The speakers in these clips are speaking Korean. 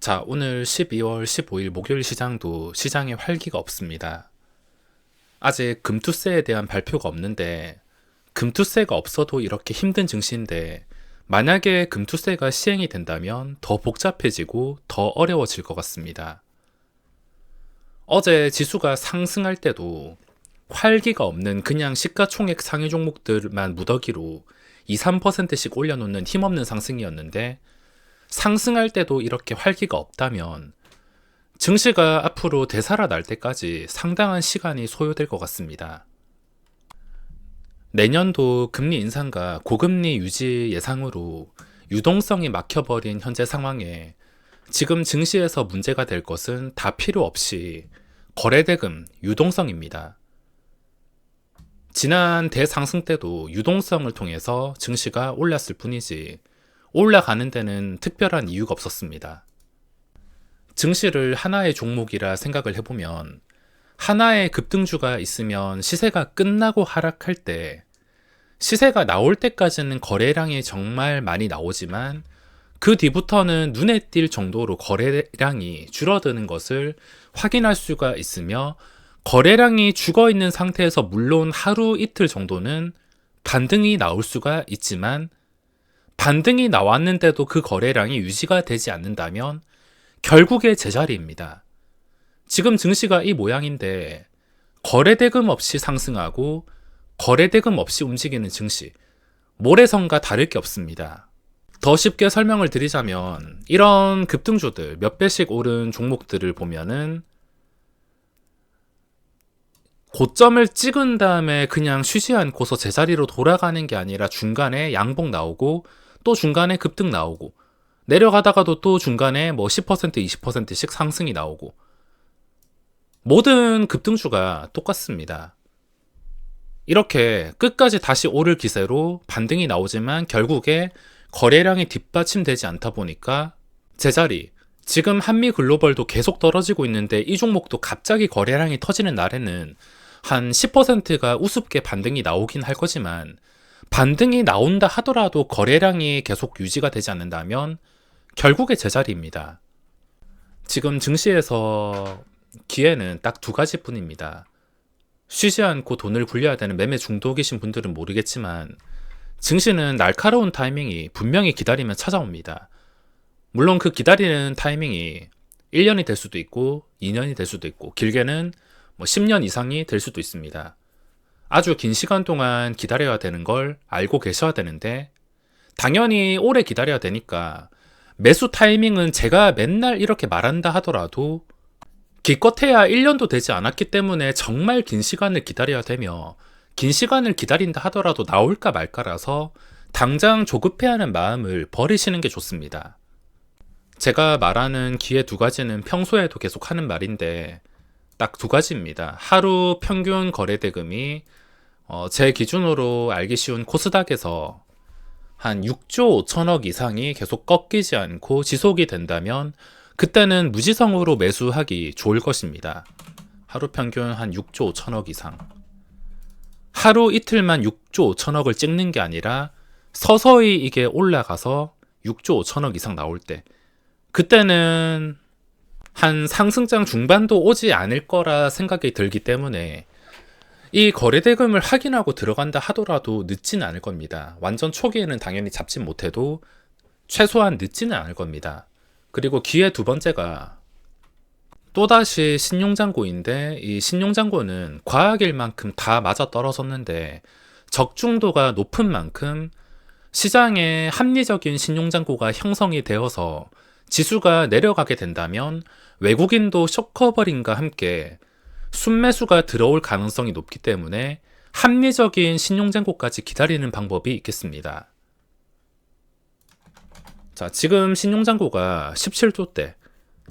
자, 오늘 12월 15일 목요일 시장도 시장에 활기가 없습니다. 아직 금투세에 대한 발표가 없는데, 금투세가 없어도 이렇게 힘든 증시인데, 만약에 금투세가 시행이 된다면 더 복잡해지고 더 어려워질 것 같습니다. 어제 지수가 상승할 때도 활기가 없는 그냥 시가총액 상위 종목들만 무더기로 2, 3%씩 올려놓는 힘없는 상승이었는데, 상승할 때도 이렇게 활기가 없다면 증시가 앞으로 되살아날 때까지 상당한 시간이 소요될 것 같습니다. 내년도 금리 인상과 고금리 유지 예상으로 유동성이 막혀버린 현재 상황에 지금 증시에서 문제가 될 것은 다 필요 없이 거래대금 유동성입니다. 지난 대상승 때도 유동성을 통해서 증시가 올랐을 뿐이지 올라가는 데는 특별한 이유가 없었습니다. 증시를 하나의 종목이라 생각을 해보면 하나의 급등주가 있으면 시세가 끝나고 하락할 때 시세가 나올 때까지는 거래량이 정말 많이 나오지만 그 뒤부터는 눈에 띌 정도로 거래량이 줄어드는 것을 확인할 수가 있으며 거래량이 죽어 있는 상태에서 물론 하루 이틀 정도는 반등이 나올 수가 있지만 반등이 나왔는데도 그 거래량이 유지가 되지 않는다면 결국에 제자리입니다. 지금 증시가 이 모양인데 거래대금 없이 상승하고 거래대금 없이 움직이는 증시, 모래성과 다를 게 없습니다. 더 쉽게 설명을 드리자면 이런 급등주들 몇 배씩 오른 종목들을 보면은 고점을 찍은 다음에 그냥 쉬지 않고서 제자리로 돌아가는 게 아니라 중간에 양봉 나오고 또 중간에 급등 나오고 내려가다가도 또 중간에 뭐 10% 20%씩 상승이 나오고 모든 급등주가 똑같습니다. 이렇게 끝까지 다시 오를 기세로 반등이 나오지만 결국에 거래량이 뒷받침되지 않다 보니까 제자리, 지금 한미글로벌도 계속 떨어지고 있는데 이 종목도 갑자기 거래량이 터지는 날에는 한 10%가 우습게 반등이 나오긴 할 거지만 반등이 나온다 하더라도 거래량이 계속 유지가 되지 않는다면 결국에 제자리입니다. 지금 증시에서 기회는 딱 두 가지뿐입니다. 쉬지 않고 돈을 굴려야 되는 매매 중독이신 분들은 모르겠지만 증시는 날카로운 타이밍이 분명히 기다리면 찾아옵니다. 물론 그 기다리는 타이밍이 1년이 될 수도 있고 2년이 될 수도 있고 길게는 10년 이상이 될 수도 있습니다. 아주 긴 시간 동안 기다려야 되는 걸 알고 계셔야 되는데 당연히 오래 기다려야 되니까 매수 타이밍은 제가 맨날 이렇게 말한다 하더라도 기껏해야 1년도 되지 않았기 때문에 정말 긴 시간을 기다려야 되며 긴 시간을 기다린다 하더라도 나올까 말까라서 당장 조급해하는 마음을 버리시는 게 좋습니다. 제가 말하는 기회 두 가지는 평소에도 계속 하는 말인데 딱 두 가지입니다. 하루 평균 거래대금이 제 기준으로 알기 쉬운 코스닥에서 한 6조 5천억 이상이 계속 꺾이지 않고 지속이 된다면 그때는 무지성으로 매수하기 좋을 것입니다. 하루 평균 한 6조 5천억 이상. 하루 이틀만 6조 5천억을 찍는 게 아니라 서서히 이게 올라가서 6조 5천억 이상 나올 때 그때는 한 상승장 중반도 오지 않을 거라 생각이 들기 때문에 이 거래대금을 확인하고 들어간다 하더라도 늦지는 않을 겁니다. 완전 초기에는 당연히 잡진 못해도 최소한 늦지는 않을 겁니다. 그리고 기회 두 번째가 또다시 신용잔고인데 이 신용잔고는 과학일 만큼 다 맞아 떨어졌는데 적중도가 높은 만큼 시장에 합리적인 신용잔고가 형성이 되어서 지수가 내려가게 된다면 외국인도 숏커버링과 함께 순매수가 들어올 가능성이 높기 때문에 합리적인 신용잔고까지 기다리는 방법이 있겠습니다. 자, 지금 신용잔고가 17조대,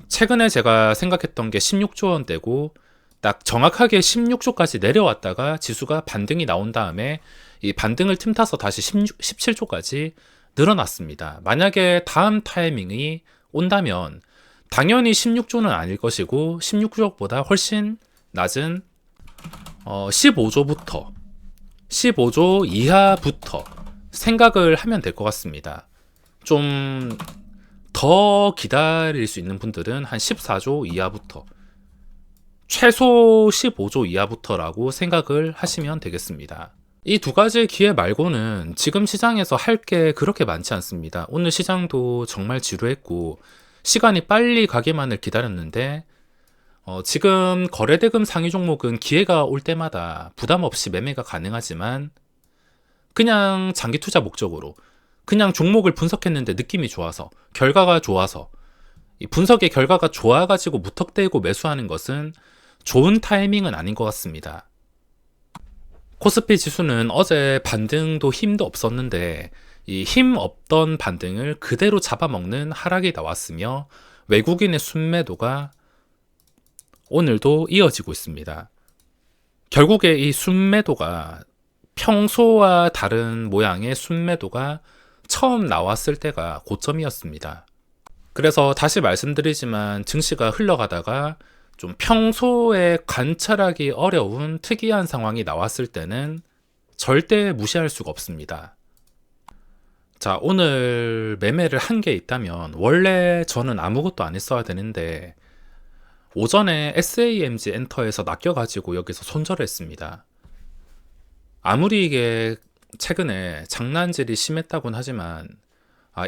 최근에 제가 생각했던 게 16조 원대고 딱 정확하게 16조까지 내려왔다가 지수가 반등이 나온 다음에 이 반등을 틈타서 다시 17조까지 늘어났습니다. 만약에 다음 타이밍이 온다면 당연히 16조는 아닐 것이고 16조보다 훨씬 낮은 15조부터 15조 이하부터 생각을 하면 될 것 같습니다. 좀 더 기다릴 수 있는 분들은 한 14조 이하부터, 최소 15조 이하부터라고 생각을 하시면 되겠습니다. 이 두 가지 기회 말고는 지금 시장에서 할 게 그렇게 많지 않습니다. 오늘 시장도 정말 지루했고 시간이 빨리 가기만을 기다렸는데 지금 거래대금 상위 종목은 기회가 올 때마다 부담 없이 매매가 가능하지만 그냥 장기 투자 목적으로 그냥 종목을 분석했는데 느낌이 좋아서, 결과가 좋아서, 이 분석의 결과가 좋아가지고 무턱대고 매수하는 것은 좋은 타이밍은 아닌 것 같습니다. 코스피 지수는 어제 반등도 힘도 없었는데 이 힘 없던 반등을 그대로 잡아먹는 하락이 나왔으며 외국인의 순매도가 오늘도 이어지고 있습니다. 결국에 이 순매도가 평소와 다른 모양의 순매도가 처음 나왔을 때가 고점이었습니다. 그래서 다시 말씀드리지만 증시가 흘러가다가 좀 평소에 관찰하기 어려운 특이한 상황이 나왔을 때는 절대 무시할 수가 없습니다. 자, 오늘 매매를 한 게 있다면 원래 저는 아무것도 안 했어야 되는데 오전에 SAMG 엔터에서 낚여가지고 여기서 손절을 했습니다. 아무리 이게 최근에 장난질이 심했다곤 하지만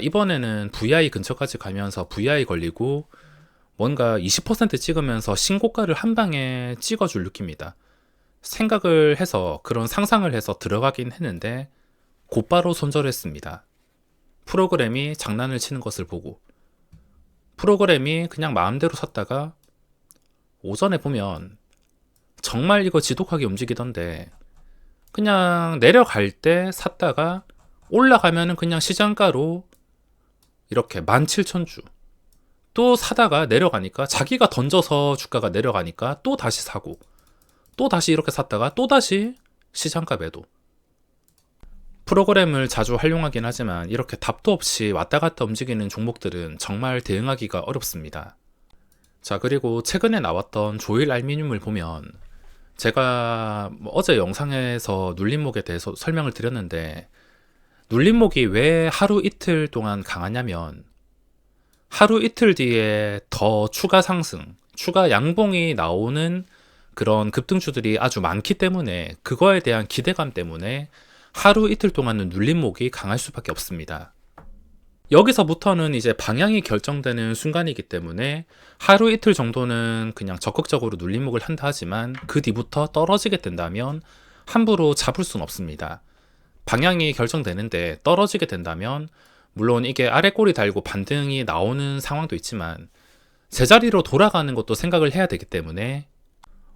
이번에는 VI 근처까지 가면서 VI 걸리고 뭔가 20% 찍으면서 신고가를 한 방에 찍어줄 느낌입니다. 생각을 해서 그런 상상을 해서 들어가긴 했는데 곧바로 손절했습니다. 프로그램이 장난을 치는 것을 보고 프로그램이 그냥 마음대로 샀다가 오전에 보면 정말 이거 지독하게 움직이던데 그냥 내려갈 때 샀다가 올라가면은 그냥 시장가로 이렇게 17,000주 또 사다가 내려가니까 자기가 던져서 주가가 내려가니까 또 다시 사고 또 다시 이렇게 샀다가 또 다시 시장가 매도. 프로그램을 자주 활용하긴 하지만 이렇게 답도 없이 왔다 갔다 움직이는 종목들은 정말 대응하기가 어렵습니다. 자, 그리고 최근에 나왔던 조일 알미늄을 보면 제가 어제 영상에서 눌림목에 대해서 설명을 드렸는데 눌림목이 왜 하루 이틀 동안 강하냐면 하루 이틀 뒤에 더 추가 상승, 추가 양봉이 나오는 그런 급등주들이 아주 많기 때문에 그거에 대한 기대감 때문에 하루 이틀 동안은 눌림목이 강할 수밖에 없습니다. 여기서부터는 이제 방향이 결정되는 순간이기 때문에 하루 이틀 정도는 그냥 적극적으로 눌림목을 한다 하지만 그 뒤부터 떨어지게 된다면 함부로 잡을 수는 없습니다. 방향이 결정되는데 떨어지게 된다면 물론 이게 아래 꼬리 달고 반등이 나오는 상황도 있지만 제자리로 돌아가는 것도 생각을 해야 되기 때문에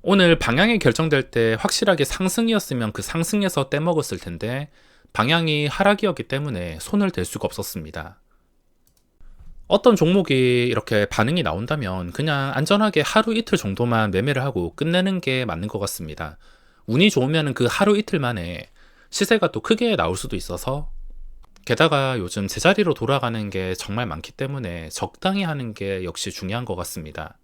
오늘 방향이 결정될 때 확실하게 상승이었으면 그 상승에서 떼먹었을 텐데 방향이 하락이었기 때문에 손을 댈 수가 없었습니다. 어떤 종목이 이렇게 반응이 나온다면 그냥 안전하게 하루 이틀 정도만 매매를 하고 끝내는 게 맞는 것 같습니다. 운이 좋으면 그 하루 이틀 만에 시세가 또 크게 나올 수도 있어서 게다가 요즘 제자리로 돌아가는 게 정말 많기 때문에 적당히 하는 게 역시 중요한 것 같습니다.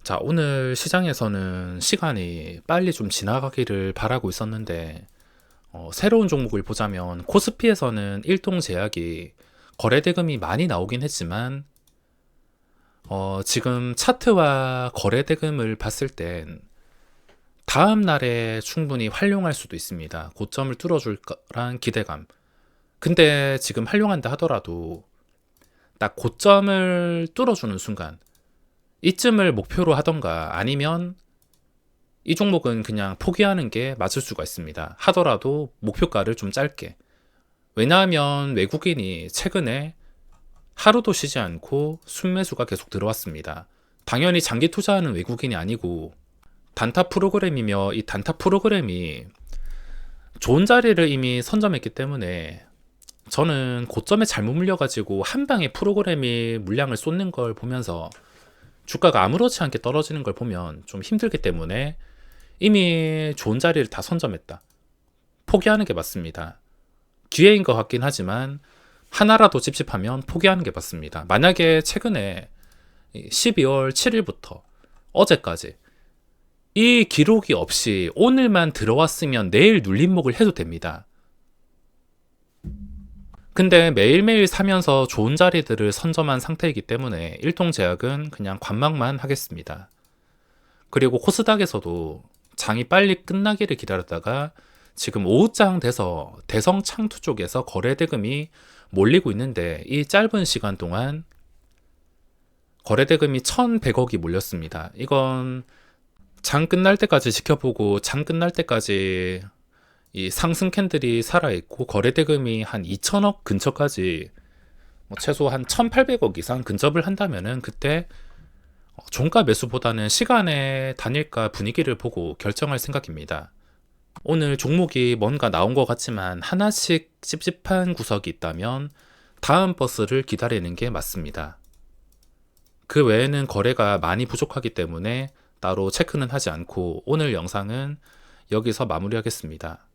자, 오늘 시장에서는 시간이 빨리 좀 지나가기를 바라고 있었는데 새로운 종목을 보자면 코스피에서는 일동제약이 거래대금이 많이 나오긴 했지만 지금 차트와 거래대금을 봤을 땐 다음 날에 충분히 활용할 수도 있습니다. 고점을 뚫어줄 거란 기대감. 근데 지금 활용한다 하더라도 딱 고점을 뚫어주는 순간 이쯤을 목표로 하던가 아니면 이 종목은 그냥 포기하는 게 맞을 수가 있습니다. 하더라도 목표가를 좀 짧게. 왜냐하면 외국인이 최근에 하루도 쉬지 않고 순매수가 계속 들어왔습니다. 당연히 장기 투자하는 외국인이 아니고 단타 프로그램이며 이 단타 프로그램이 좋은 자리를 이미 선점했기 때문에 저는 고점에 잘못 물려가지고 한 방에 프로그램이 물량을 쏟는 걸 보면서 주가가 아무렇지 않게 떨어지는 걸 보면 좀 힘들기 때문에 이미 좋은 자리를 다 선점했다. 포기하는 게 맞습니다. 기회인 것 같긴 하지만 하나라도 찝찝하면 포기하는 게 맞습니다. 만약에 최근에 12월 7일부터 어제까지 이 기록이 없이 오늘만 들어왔으면 내일 눌림목을 해도 됩니다. 근데 매일매일 사면서 좋은 자리들을 선점한 상태이기 때문에 일통제약은 그냥 관망만 하겠습니다. 그리고 코스닥에서도 장이 빨리 끝나기를 기다렸다가 지금 오후장 돼서 대성 창투 쪽에서 거래 대금이 몰리고 있는데 이 짧은 시간 동안 거래 대금이 1,100억이 몰렸습니다. 이건 장 끝날 때까지 지켜보고 장 끝날 때까지 이 상승 캔들이 살아있고 거래 대금이 한 2천억 근처까지 최소 한 1,800억 이상 근접을 한다면은 그때 종가 매수보다는 시간의 단일가 분위기를 보고 결정할 생각입니다. 오늘 종목이 뭔가 나온 것 같지만 하나씩 찝찝한 구석이 있다면 다음 버스를 기다리는 게 맞습니다. 그 외에는 거래가 많이 부족하기 때문에 따로 체크는 하지 않고 오늘 영상은 여기서 마무리하겠습니다.